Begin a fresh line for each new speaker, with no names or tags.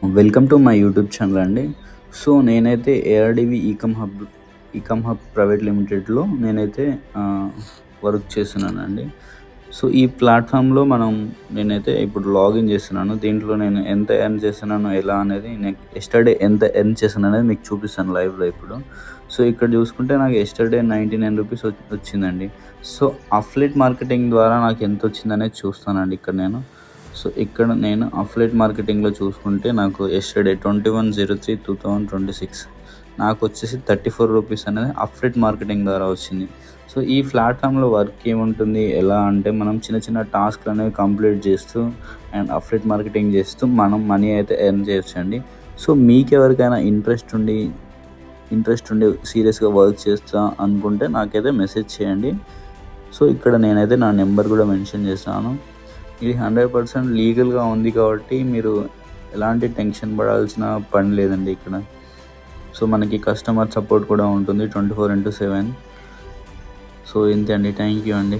Welcome to my YouTube channel అండి. So నేనైతే ఏఆర్‌డివి ఈకమ్ hub private లిమిటెడ్‌లో నేనైతే వర్క్ చేస్తున్నానండి. సో ఈ ప్లాట్‌ఫామ్‌లో నేనైతే ఇప్పుడు లాగిన్ చేస్తున్నాను. దీంట్లో నేను ఎంత ఎర్న్ చేస్తున్నానో ఎలా అనేది యెస్టర్‌డే ఎంత ఎర్న్ చేశాననేది మీకు చూపిస్తాను లైవ్‌లో ఇప్పుడు. సో ఇక్కడ చూసుకుంటే నాకు యెస్టర్‌డే రూ. 99 వచ్చిందండి. సో అఫిలియేట్ మార్కెటింగ్ ద్వారా నాకు ఎంతొచ్చిందనేది చూస్తానండి ఇక్కడ నేను. సో ఇక్కడ నేను అఫిలియేట్ మార్కెటింగ్‌లో చూసుకుంటే నాకు యెస్టర్‌డే 21/03/2026 నాకొచ్చేసి రూ. 34 అనేది అఫిలియేట్ మార్కెటింగ్ ద్వారా వచ్చింది. సో ఈ ప్లాట్‌ఫామ్‌లో వర్క్ ఏముంటుంది, ఎలా అంటే మనం చిన్న చిన్న టాస్క్‌లు అనేవి కంప్లీట్ చేస్తూ అండ్ అఫిలియేట్ మార్కెటింగ్ చేస్తూ మనం మనీ అయితే ఎర్న్ చేయొచ్చండి. సో మీకెవరికైనా ఇంట్రెస్ట్ ఉండి సీరియస్‌గా వర్క్ చేస్తా అనుకుంటే నాకైతే మెసేజ్ చేయండి. సో ఇక్కడ నేనైతే నా నెంబర్ కూడా మెన్షన్ చేశాను. ఇది 100% లీగల్‌గా ఉంది కాబట్టి మీరు ఎలాంటి టెన్షన్ పడాల్సిన పని లేదండి ఇక్కడ. సో మనకి కస్టమర్ సపోర్ట్ కూడా ఉంటుంది 24/7. సో ఇంతే అండి. థ్యాంక్ యూ అండి.